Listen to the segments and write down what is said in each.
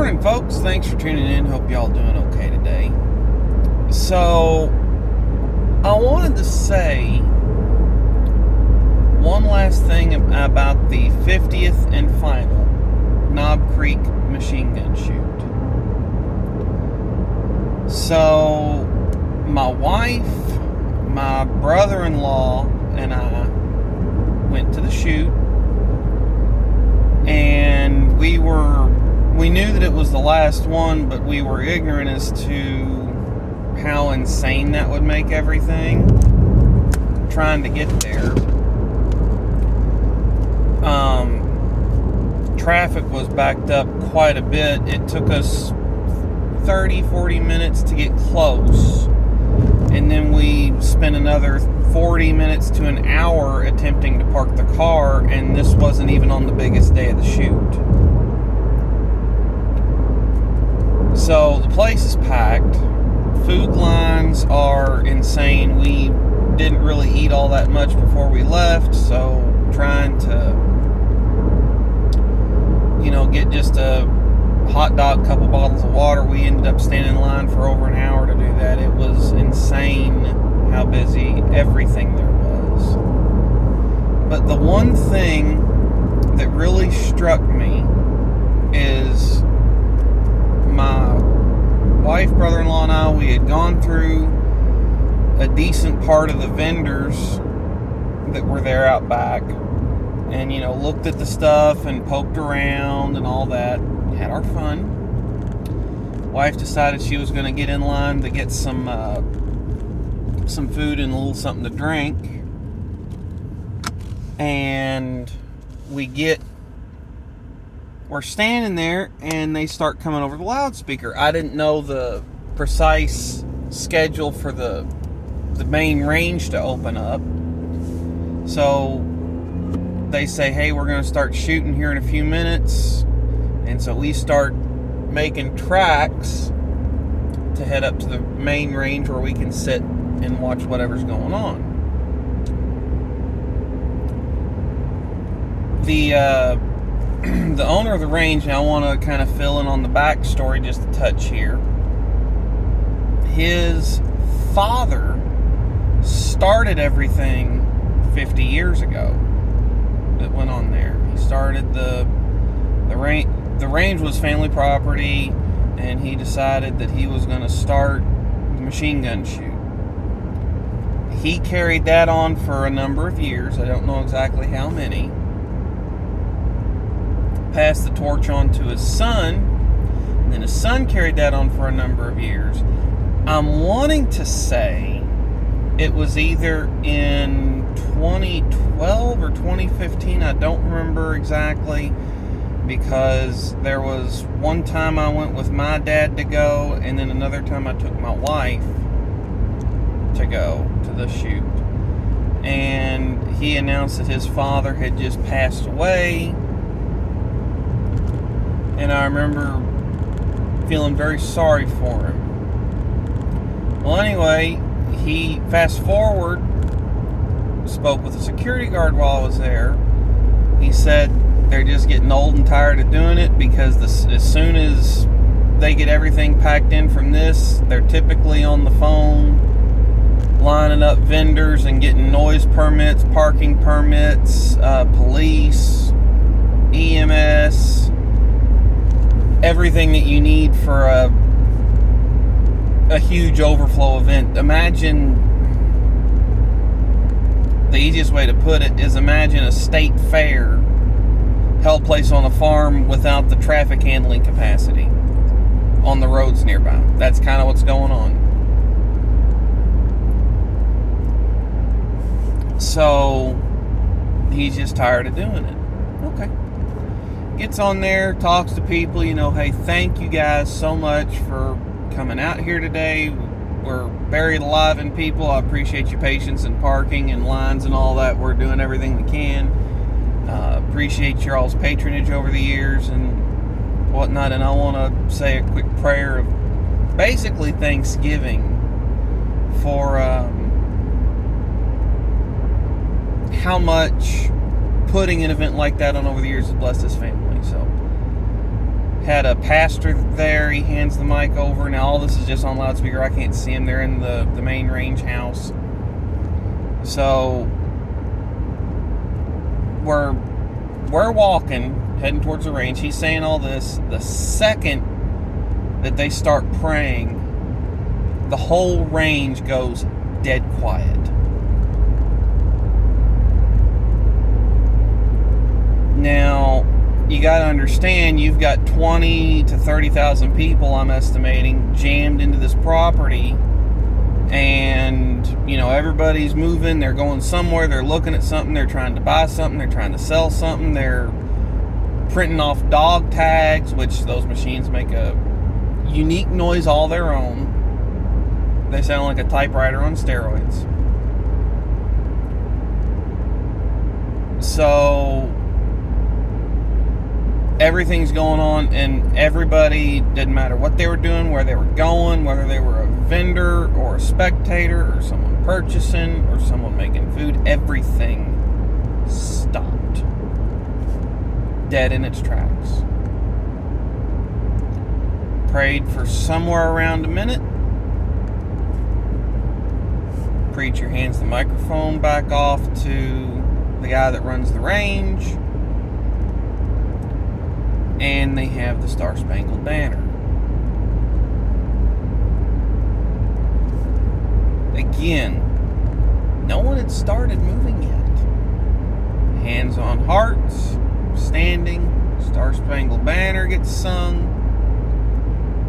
morning, folks. Thanks for tuning in. Hope y'all doing okay today. So, I wanted to say one last thing about the 50th and final Knob Creek machine gun shoot. So, my wife, my brother-in-law, and I went to the shoot, and we knew that it was the last one, but we were ignorant as to how insane that would make everything trying to get there. Traffic was backed up quite a bit. It took us 30-40 minutes to get close, and then we spent another 40 minutes to an hour attempting to park the car, and this wasn't even on the biggest day of the shoot. So the place is packed. Food lines are insane. We didn't really eat all that much before we left, so trying to, get just a hot dog, couple bottles of water, we ended up standing in line for over an hour to do that. It was insane how busy everything there was. But the one thing that really struck me is my wife, brother-in-law, and I, we had gone through a decent part of the vendors that were there out back, and looked at the stuff and poked around and all that, had our fun. Wife decided she was going to get in line to get some food and a little something to drink, and we're standing there, and they start coming over the loudspeaker. I didn't know the precise schedule for the main range to open up. So they say, hey, we're going to start shooting here in a few minutes. And so we start making tracks to head up to the main range where we can sit and watch whatever's going on. The owner of the range, and I want to kind of fill in on the backstory just a touch here. His father started everything 50 years ago that went on there. He started the range. The range was family property, and he decided that he was going to start the machine gun shoot. He carried that on for a number of years. I don't know exactly how many. Passed the torch on to his son, and then his son carried that on for a number of years. I'm wanting to say it was either in 2012 or 2015, I don't remember exactly, because there was one time I went with my dad to go, and then another time I took my wife to go to the shoot. And he announced that his father had just passed away, and I remember feeling very sorry for him. Well, anyway, he fast forward, spoke with a security guard while I was there. He said they're just getting old and tired of doing it, because as soon as they get everything packed in from this, they're typically on the phone lining up vendors and getting noise permits, parking permits, police, EMS, everything that you need for a huge overflow event. Imagine, the easiest way to put it is, imagine a state fair held place on a farm without the traffic handling capacity on the roads nearby. That's kind of what's going on. So he's just tired of doing it. Okay. Gets on there, talks to people, hey, thank you guys so much for coming out here today. We're buried alive in people. I appreciate your patience in parking and lines and all that. We're doing everything we can. Appreciate your all's patronage over the years and whatnot. And I want to say a quick prayer of basically thanksgiving for how much putting an event like that on over the years has blessed his family. So Had a pastor there. He hands the mic over. Now all this is just on loudspeaker. I can't see him. They're in the main range house. So we're walking, heading towards the range. He's saying all this. The second that they start praying, the whole range goes dead quiet. Now, you got to understand, you've got 20 to 30,000 people, I'm estimating, jammed into this property. And, everybody's moving. They're going somewhere. They're looking at something. They're trying to buy something. They're trying to sell something. They're printing off dog tags, which those machines make a unique noise all their own. They sound like a typewriter on steroids. So everything's going on, and everybody, didn't matter what they were doing, where they were going, whether they were a vendor or a spectator or someone purchasing or someone making food, everything stopped dead in its tracks. Prayed for somewhere around a minute. Preacher hands the microphone back off to the guy that runs the range, and they have the Star Spangled Banner. Again, no one had started moving yet. Hands on hearts, standing, Star Spangled Banner gets sung.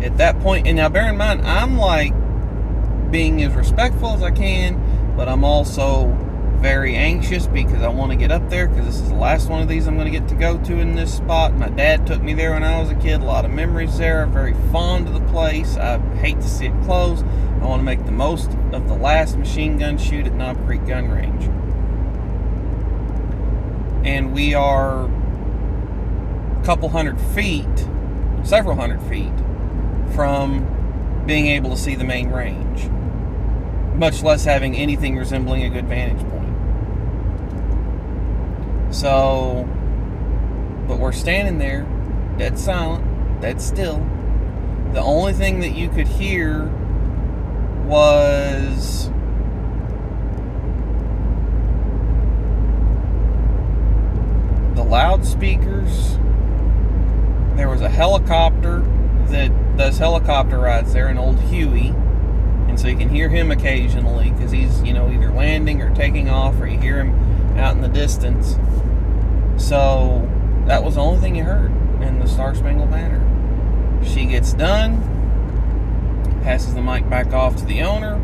At that point, and now bear in mind, I'm like being as respectful as I can, but I'm also very anxious because I want to get up there, because this is the last one of these I'm going to get to go to in this spot. My dad took me there when I was a kid. A lot of memories there. I'm very fond of the place. I hate to see it close. I want to make the most of the last machine gun shoot at Knob Creek Gun Range. And we are a couple hundred feet, several hundred feet from being able to see the main range, much less having anything resembling a good vantage point. So, but we're standing there, dead silent, dead still. The only thing that you could hear was the loudspeakers. There was a helicopter that does helicopter rides there, an old Huey. And so you can hear him occasionally because he's, either landing or taking off, or you hear him out in the distance. So that was the only thing you heard in the Star Spangled Banner. She gets done, passes the mic back off to the owner.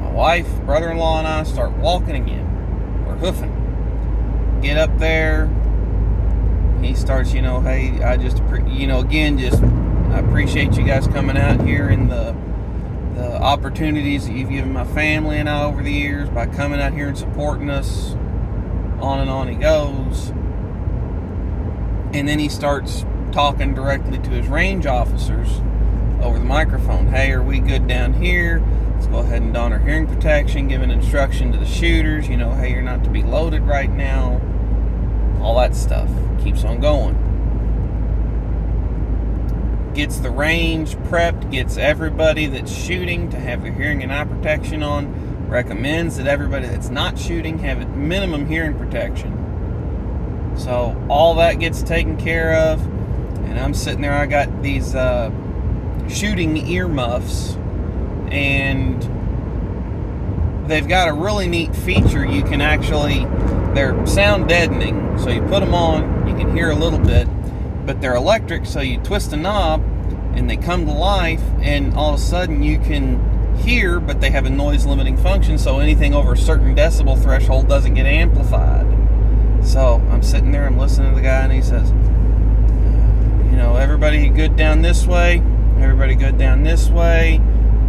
My wife, brother-in-law, and I start walking again. We're hoofing. Get up there. He starts, hey, I just, I appreciate you guys coming out here and the opportunities that you've given my family and I over the years by coming out here and supporting us. On and on he goes. And then he starts talking directly to his range officers over the microphone. Hey, are we good down here? Let's go ahead and don our hearing protection, giving instruction to the shooters, hey, you're not to be loaded right now. All that stuff. Keeps on going. Gets the range prepped, gets everybody that's shooting to have their hearing and eye protection on. Recommends that everybody that's not shooting have at minimum hearing protection. So all that gets taken care of, and I'm sitting there. I got these shooting earmuffs, and they've got a really neat feature. You can actually, they're sound deadening, so you put them on, you can hear a little bit, but they're electric, so you twist a knob and they come to life, and all of a sudden you can hear, but they have a noise limiting function, so anything over a certain decibel threshold doesn't get amplified. So I'm sitting there, I'm listening to the guy, and he says, everybody good down this way, everybody good down this way,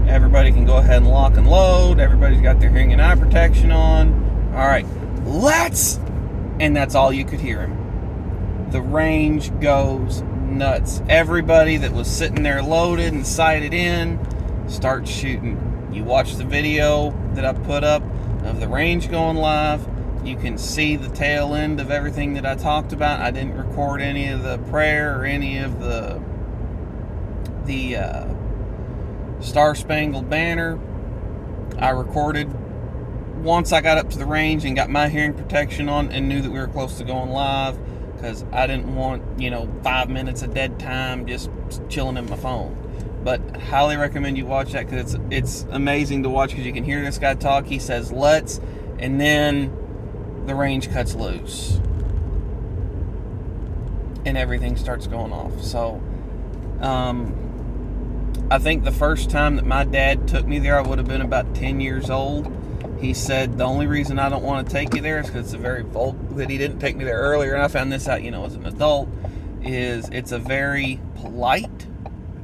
everybody can go ahead and lock and load, everybody's got their hearing and eye protection on. All right, let's, and that's all you could hear him. The range goes nuts. Everybody that was sitting there loaded and sighted in starts shooting. You watch the video that I put up of the range going live. You can see the tail end of everything that I talked about. I didn't record any of the prayer or any of the Star Spangled Banner. I recorded once I got up to the range and got my hearing protection on and knew that we were close to going live, because I didn't want 5 minutes of dead time just chilling in my phone. But I highly recommend you watch that, because it's amazing to watch, because you can hear this guy talk. He says let's, and then the range cuts loose and everything starts going off. So I think the first time that my dad took me there, I would have been about 10 years old. He said the only reason I don't want to take you there is because it's a very that he didn't take me there earlier, and I found this out as an adult, is it's a very polite,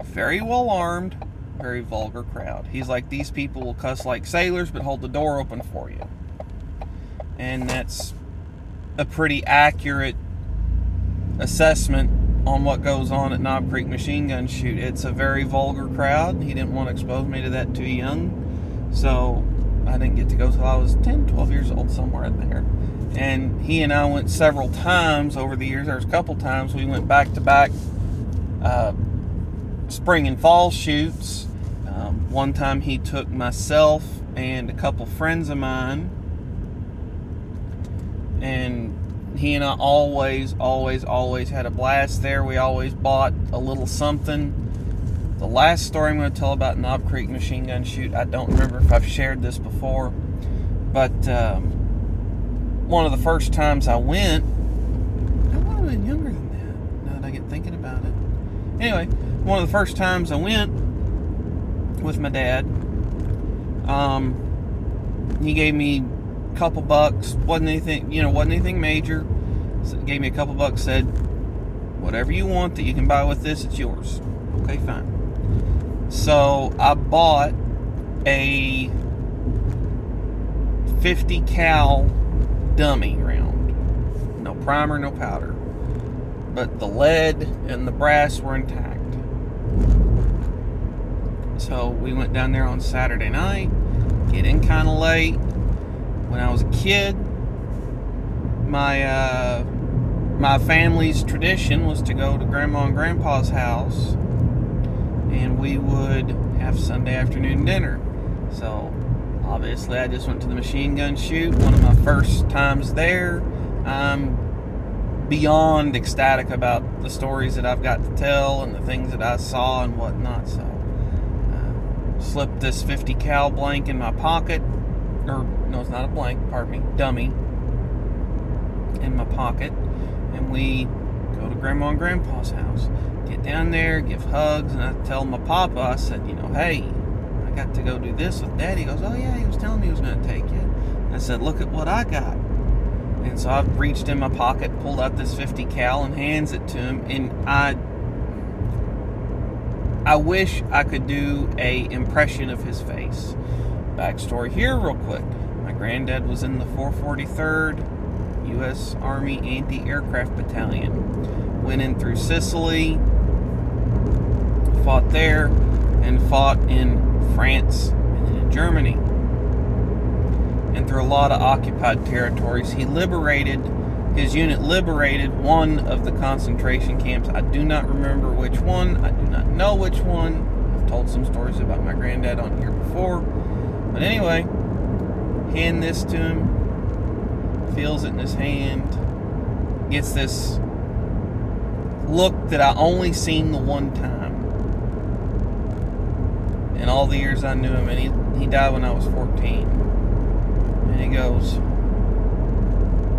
very well armed, very vulgar crowd. He's like, these people will cuss like sailors but hold the door open for you. And that's a pretty accurate assessment on what goes on at Knob Creek Machine Gun Shoot. It's a very vulgar crowd. He didn't want to expose me to that too young, so I didn't get to go till I was 10, 12 years old, somewhere in there. And he and I went several times over the years. There was a couple times we went back to back spring and fall shoots. One time he took myself and a couple friends of mine, and he and I always had a blast there. We always bought a little something. The last story I'm going to tell about Knob Creek Machine Gun Shoot, I don't remember if I've shared this before, but one of the first times I went, I would have been younger than that, now that I get thinking about it. Anyway, one of the first times I went with my dad, he gave me a couple bucks. Wasn't anything major. So gave me a couple bucks, said, whatever you want that you can buy with this, it's yours. Okay, fine. So I bought a 50 cal dummy round. No primer, no powder. But the lead and the brass were intact. So we went down there on Saturday night, get in kind of late. When I was a kid, my family's tradition was to go to Grandma and Grandpa's house, and we would have Sunday afternoon dinner. So obviously I just went to the machine gun shoot, one of my first times there. I'm beyond ecstatic about the stories that I've got to tell and the things that I saw and whatnot. So slipped this 50 cal blank in my pocket, or no, it's not a blank, pardon me, dummy in my pocket, and we go to Grandma and Grandpa's house, get down there, give hugs, and I tell my papa, I said, hey, I got to go do this with Daddy. He goes, oh yeah, he was telling me he was going to take you. And I said, look at what I got. And so I reached in my pocket, pulled out this 50 cal and hands it to him, and I wish I could do a impression of his face. Backstory here real quick. My granddad was in the 443rd U.S. Army Anti-Aircraft Battalion. Went in through Sicily, fought there, and fought in France and then in Germany. And through a lot of occupied territories. His unit liberated one of the concentration camps. I do not remember which one. I do not know which one. I've told some stories about my granddad on here before. But anyway, hand this to him, feels it in his hand, gets this look that I only seen the one time in all the years I knew him, and he died when I was 14. And he goes,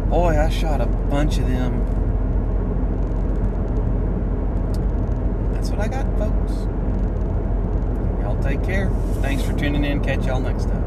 boy, I shot a bunch of them. That's what I got, folks. Y'all take care. Thanks for tuning in. Catch y'all next time.